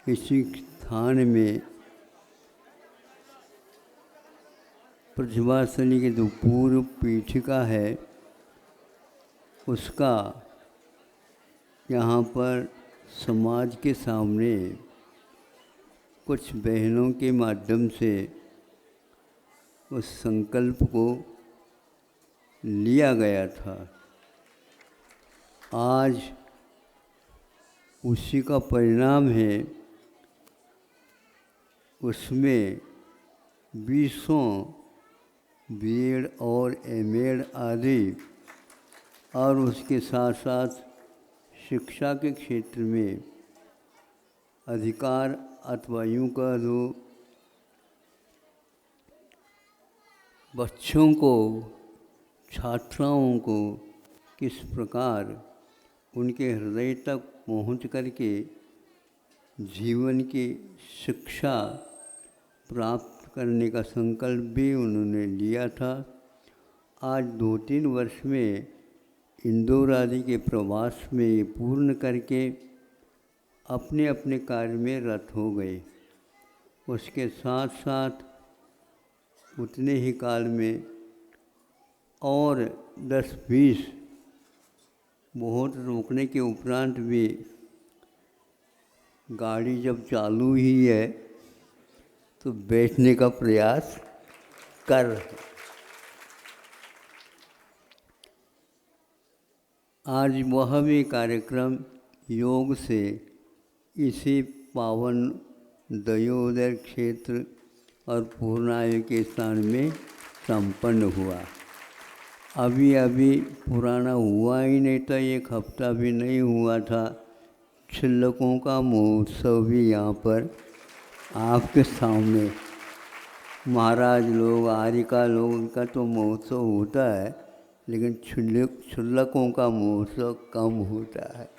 इसी स्थान में प्रतिभास्थली की जो पूर्व पीठिका है उसका यहाँ पर समाज के सामने कुछ बहनों के माध्यम से उस संकल्प को लिया गया था। आज उसी का परिणाम है। उसमें 20 बीएड और एमएड आदि और उसके साथ साथ शिक्षा के क्षेत्र में अधिकार अथवा यूँ कह दो बच्चों को, छात्राओं को किस प्रकार उनके हृदय तक पहुँच करके जीवन की शिक्षा प्राप्त करने का संकल्प भी उन्होंने लिया था। आज 2-3 वर्ष में इंदौर आदि के प्रवास में ये पूर्ण करके अपने अपने कार्य में रत हो गए। उसके साथ साथ उतने ही काल में और 10-20 बहुत रोकने के उपरांत भी गाड़ी जब चालू ही है तो बैठने का प्रयास कर रहे। आज वह भी कार्यक्रम योग से इसी पावन दयोदय क्षेत्र और पूर्णायु के स्थान में संपन्न हुआ। अभी अभी पुराना हुआ ही नहीं था, 1 हफ्ता भी नहीं हुआ था। छिल्लकों का महोत्सव भी यहाँ पर आपके सामने महाराज लोग, आर्यिका लोग, उनका तो महोत्सव होता है, लेकिन छिल्लकों का महोत्सव कम होता है।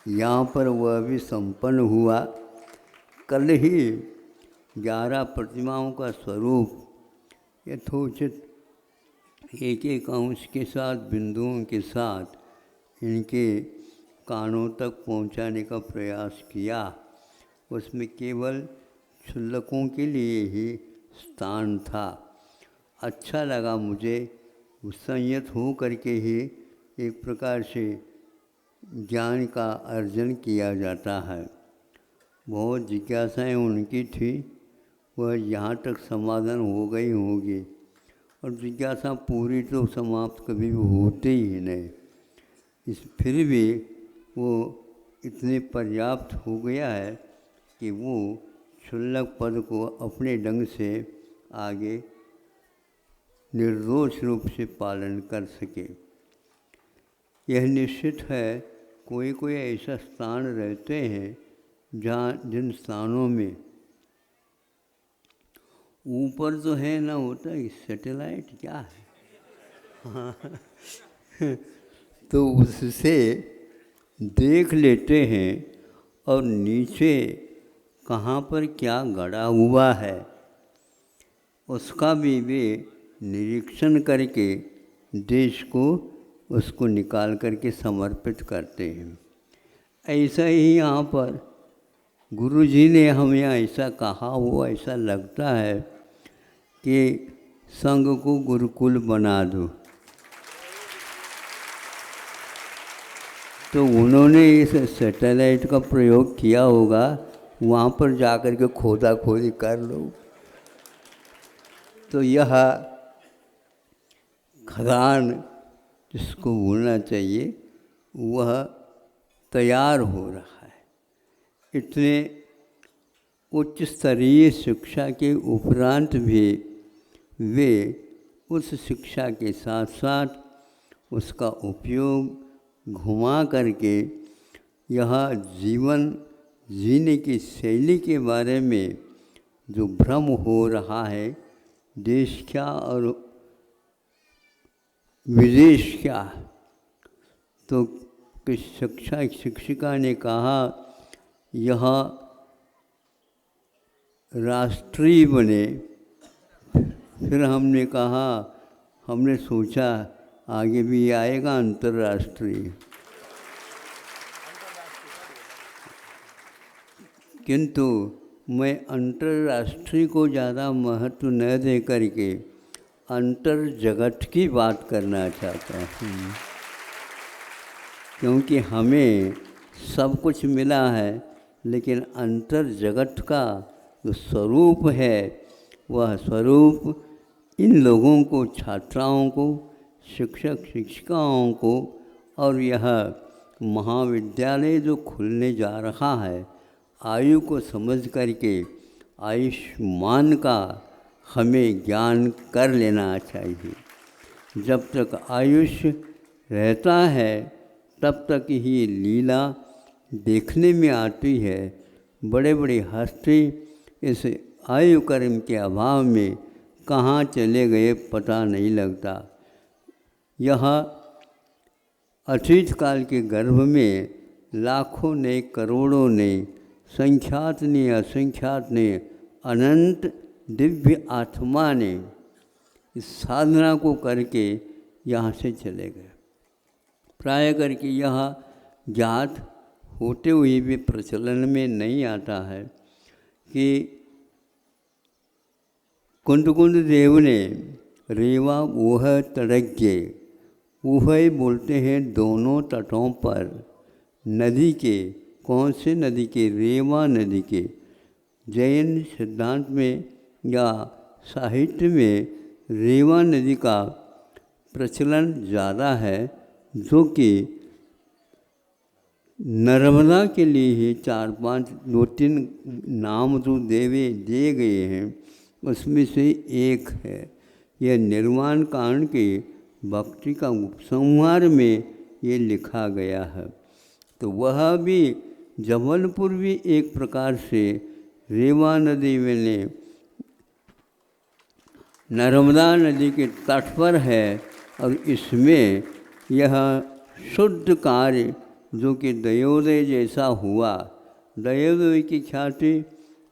यहाँ पर वह भी संपन्न हुआ। कल ही 11 प्रतिमाओं का स्वरूप यथोचित एक अंश के साथ, बिंदुओं के साथ इनके कानों तक पहुँचाने का प्रयास किया। उसमें केवल क्षुल्लकों के लिए ही स्थान था। अच्छा लगा मुझे। संयत हो करके ही एक प्रकार से ज्ञान का अर्जन किया जाता है। बहुत जिज्ञासाएं उनकी थी, वह यहाँ तक समाधान हो गई होगी, और जिज्ञासा पूरी तो समाप्त कभी भी होती ही नहीं। फिर भी वो इतने पर्याप्त हो गया है कि वो क्षुल्लक पद को अपने ढंग से आगे निर्दोष रूप से पालन कर सके। यह निश्चित है कोई कोई ऐसा स्थान रहते हैं जिन स्थानों में ऊपर तो है ना होता है सैटेलाइट क्या है तो उससे देख लेते हैं और नीचे कहाँ पर क्या गड़ा हुआ है उसका भी वे निरीक्षण करके देश को उसको निकाल करके समर्पित करते हैं। ऐसा ही यहाँ पर गुरु जी ने हमें ऐसा कहा हुआ, ऐसा लगता है कि संघ को गुरुकुल बना दो। तो उन्होंने इस सैटेलाइट का प्रयोग किया होगा, वहाँ पर जाकर के खोदा खोदी कर लो। तो यह खदान जिसको बोलना चाहिए वह तैयार हो रहा है। इतने उच्च स्तरीय शिक्षा के उपरांत भी वे उस शिक्षा के साथ साथ उसका उपयोग घुमा करके यह जीवन जीने की शैली के बारे में जो भ्रम हो रहा है, देश क्या और विदेश क्या, तो शिक्षिका ने कहा यह राष्ट्रीय बने। फिर हमने कहा, हमने सोचा आगे भी आएगा अंतर्राष्ट्रीय। किंतु मैं अंतर्राष्ट्रीय को ज़्यादा महत्व न दे करके अंतर जगत की बात करना चाहता हूँ, क्योंकि हमें सब कुछ मिला है, लेकिन अंतर जगत का जो स्वरूप है वह स्वरूप इन लोगों को, छात्राओं को, शिक्षक शिक्षिकाओं को और यह महाविद्यालय जो खुलने जा रहा है, आयु को समझ करके आयुष्मान का हमें ज्ञान कर लेना चाहिए। जब तक आयुष रहता है तब तक ही लीला देखने में आती है। बड़े बड़े हस्ती इस आयु कर्म के अभाव में कहाँ चले गए पता नहीं लगता। यह अतीत काल के गर्भ में लाखों ने, करोड़ों ने, संख्यात ने, असंख्यात ने, अनंत दिव्य आत्मा ने इस साधना को करके यहाँ से चले गए। प्राय करके यह ज्ञात होते हुए भी प्रचलन में नहीं आता है कि कुंद देव ने रेवा ऊह तड़ज्ञे, ऊह बोलते हैं दोनों तटों पर नदी के, कौन से नदी के? रेवा नदी के। जैन सिद्धांत में या साहित्य में रेवा नदी का प्रचलन ज़्यादा है, जो कि नर्मदा के लिए ही 2-3 नाम जो दिए गए हैं उसमें से एक है। यह निर्वाण कांड के भक्ति का उपसंहार में ये लिखा गया है। तो वह भी जबलपुर भी एक प्रकार से रेवा नदी में नर्मदा नदी के तट पर है, और इसमें यह शुद्ध कार्य जो कि दयोदय जैसा हुआ, दयोदय की ख्याति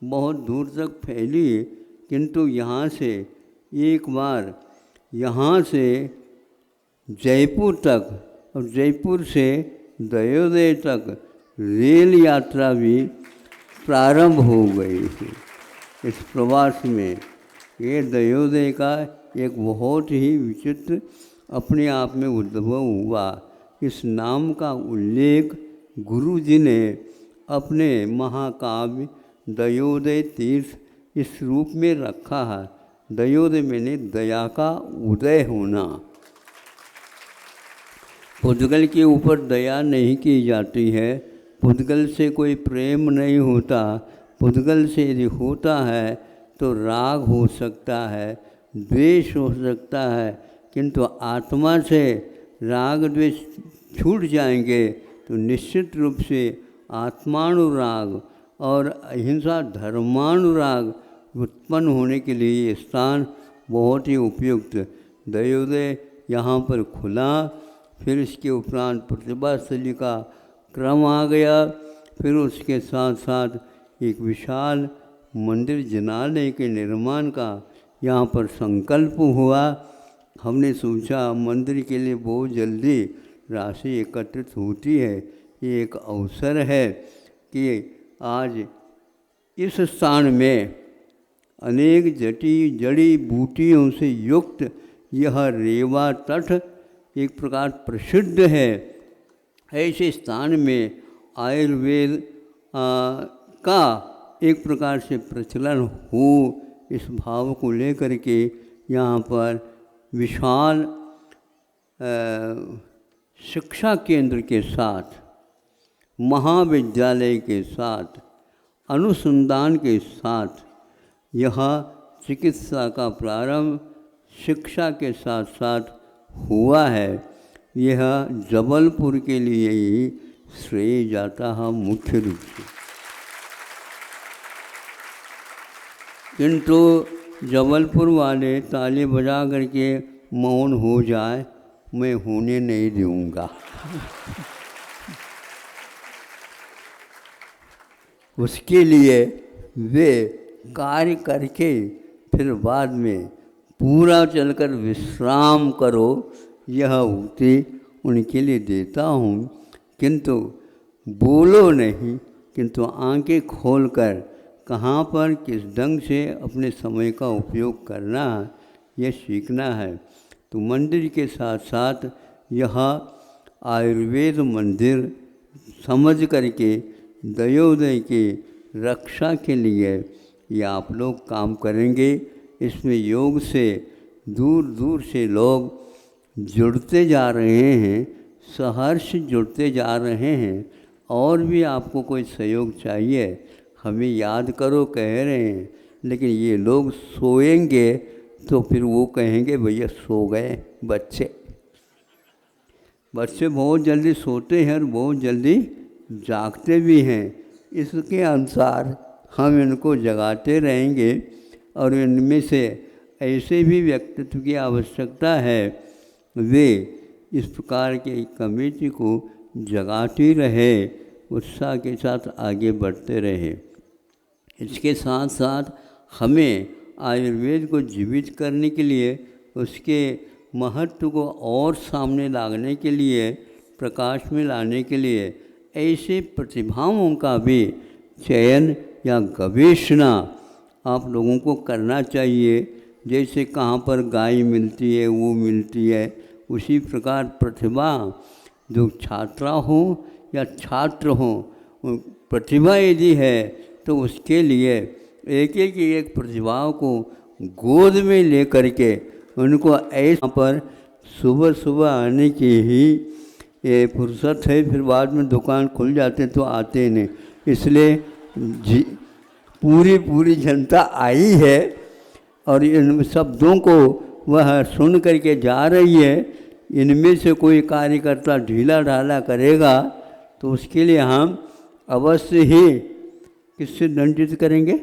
बहुत दूर तक फैली, किंतु यहाँ से एक बार यहाँ से जयपुर तक और जयपुर से दयोदय तक रेल यात्रा भी प्रारंभ हो गई थी। इस प्रवास में ये दयोदय का एक बहुत ही विचित्र अपने आप में उद्भव हुआ। इस नाम का उल्लेख गुरु जी ने अपने महाकाव्य दयोदय तीर्थ इस रूप में रखा है। दयोदय मैंने दया का उदय होना। पुद्गल के ऊपर दया नहीं की जाती है, पुद्गल से कोई प्रेम नहीं होता। पुद्गल से यदि होता है तो राग हो सकता है, द्वेष हो सकता है, किंतु आत्मा से राग द्वेष छूट जाएंगे तो निश्चित रूप से आत्मानुराग और अहिंसा धर्मानुराग उत्पन्न होने के लिए ये स्थान बहुत ही उपयुक्त। दयोदय यहाँ पर खुला, फिर इसके उपरांत प्रतिभास्थली का क्रम आ गया, फिर उसके साथ साथ एक विशाल मंदिर जिनालय के निर्माण का यहाँ पर संकल्प हुआ। हमने सोचा मंदिर के लिए बहुत जल्दी राशि एकत्रित होती है, ये एक अवसर है कि आज इस स्थान में अनेक जड़ी बूटियों से युक्त यह रेवा तट एक प्रकार प्रसिद्ध है। ऐसे स्थान में आयुर्वेद का एक प्रकार से प्रचलन हो, इस भाव को लेकर के यहाँ पर विशाल शिक्षा केंद्र के साथ, महाविद्यालय के साथ, अनुसंधान के साथ यह चिकित्सा का प्रारंभ शिक्षा के साथ साथ हुआ है। यह जबलपुर के लिए ही श्रेय जाता है मुख्य रूप से। किंतु जबलपुर वाले ताली बजा करके मौन हो जाए, मैं होने नहीं दूंगा। उसके लिए वे कार्य करके फिर बाद में पूरा चलकर विश्राम करो, यह उक्ति उनके लिए देता हूँ। किंतु बोलो नहीं किंतु आंखें खोलकर कहाँ पर किस ढंग से अपने समय का उपयोग करना है यह सीखना है। तो मंदिर के साथ साथ यह आयुर्वेद मंदिर समझ करके दयोदय की रक्षा के लिए ये आप लोग काम करेंगे। इसमें योग से दूर दूर से लोग जुड़ते जा रहे हैं, सहर्ष जुड़ते जा रहे हैं। और भी आपको कोई सहयोग चाहिए हमें याद करो कह रहे हैं, लेकिन ये लोग सोएंगे तो फिर वो कहेंगे भैया सो गए। बच्चे बहुत जल्दी सोते हैं और बहुत जल्दी जागते भी हैं। इसके अनुसार हम इनको जगाते रहेंगे और इनमें से ऐसे भी व्यक्तित्व की आवश्यकता है वे इस प्रकार के कमेटी को जगाती रहे, उत्साह के साथ आगे बढ़ते रहे। इसके साथ साथ हमें आयुर्वेद को जीवित करने के लिए उसके महत्व को और सामने लाने के लिए, प्रकाश में लाने के लिए ऐसे प्रतिभाओं का भी चयन या गवेषणा आप लोगों को करना चाहिए। जैसे कहाँ पर गाय मिलती है वो मिलती है, उसी प्रकार प्रतिभा जो छात्रा हो या छात्र हो, प्रतिभा यदि है तो उसके लिए एक प्रतिभाओं को गोद में ले करके उनको ऐसा पर सुबह सुबह आने की ही ये फुर्सत है, फिर बाद में दुकान खुल जाते तो आते नहीं। इसलिए पूरी जनता आई है और इन शब्दों को वह सुन करके जा रही है। इनमें से कोई कार्यकर्ता ढीला ढाला करेगा तो उसके लिए हम अवश्य ही किससे दंडित करेंगे?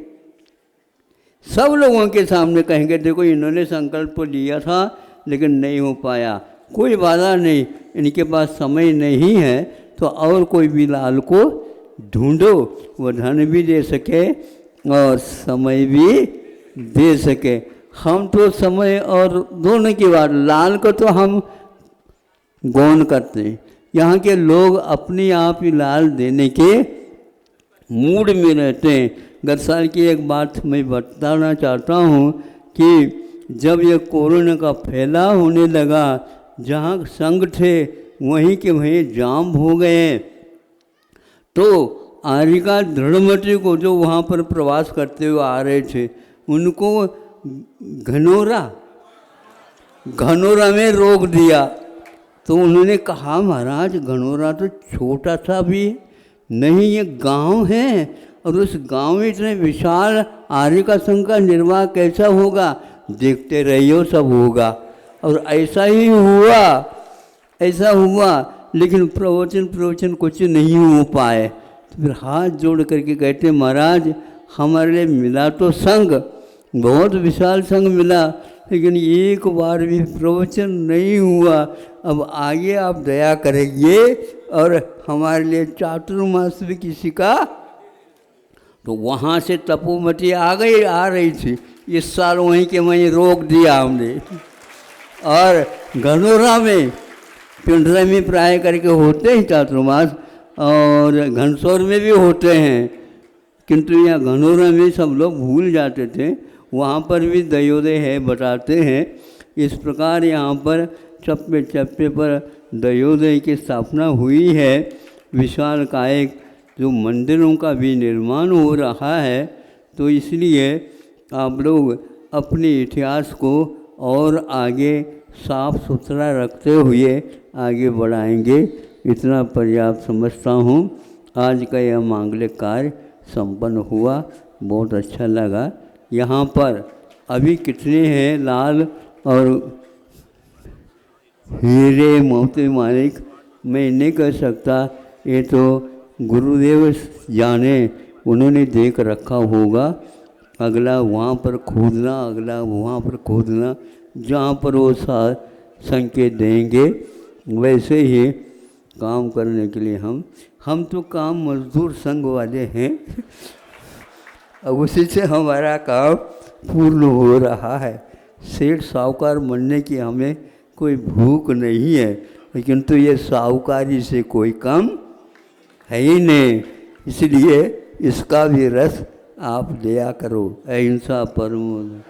सब लोगों के सामने कहेंगे देखो इन्होंने संकल्प लिया था लेकिन नहीं हो पाया, कोई बाधा नहीं, इनके पास समय नहीं है तो और कोई भी लाल को ढूंढो, वो धन भी दे सके और समय भी दे सके। हम तो समय और दोनों की बात, लाल को तो हम गौन करते हैं। यहाँ के लोग अपने आप ही लाल देने के मूड में रहते हैं। गत साल की एक बात मैं बताना चाहता हूँ कि जब ये कोरोना का फैलाव होने लगा, जहाँ संघ थे वहीं के वहीं जाम हो गए, तो आरिका दृढ़मती को जो वहाँ पर प्रवास करते हुए आ रहे थे उनको घनौरा में रोक दिया। तो उन्होंने कहा महाराज घनौरा तो छोटा सा भी नहीं, ये गांव है और उस गांव में इतने विशाल आरिका संघ का निर्वाह कैसा होगा, देखते रहियो सब होगा। और ऐसा ही हुआ, ऐसा हुआ, लेकिन प्रवचन कुछ नहीं हो पाए। तो फिर हाथ जोड़ करके कहते महाराज हमारे लिए मिला तो संघ, बहुत विशाल संघ मिला, लेकिन एक बार भी प्रवचन नहीं हुआ। अब आगे आप दया करेंगे और हमारे लिए चातुर्मास भी किसी का। तो वहाँ से तपोमती आ रही थी, इस साल वहीं के वहीं रोक दिया हमने। और घनौरा में पिंडरा में प्राय करके होते हैं चातुर्मास और घनसौर में भी होते हैं, किंतु यहाँ घनौरा में सब लोग भूल जाते थे, वहाँ पर भी दयोदय है बताते हैं। इस प्रकार यहाँ पर चप्पे चप्पे पर दयोदय की स्थापना हुई है। विशाल कायक जो मंदिरों का भी निर्माण हो रहा है, तो इसलिए आप लोग अपने इतिहास को और आगे साफ सुथरा रखते हुए आगे बढ़ाएंगे, इतना पर्याप्त समझता हूँ। आज का यह मांगलिक कार्य संपन्न हुआ, बहुत अच्छा लगा। यहाँ पर अभी कितने हैं लाल और हीरे मोती मालिक मैं नहीं कह सकता, ये तो गुरुदेव जाने, उन्होंने देख रखा होगा। अगला वहाँ पर खोदना, अगला वहाँ पर खोदना, जहाँ पर वो संकेत देंगे वैसे ही काम करने के लिए हम तो काम मजदूर संघ वाले हैं अब उसी से हमारा काम पूर्ण हो रहा है। सेठ साहूकार बनने की हमें कोई भूख नहीं है, लेकिन तो ये साहूकारी से कोई कम है ही नहीं। इसलिए इसका भी रस आप लिया करो। अहिंसा परमो धर्म।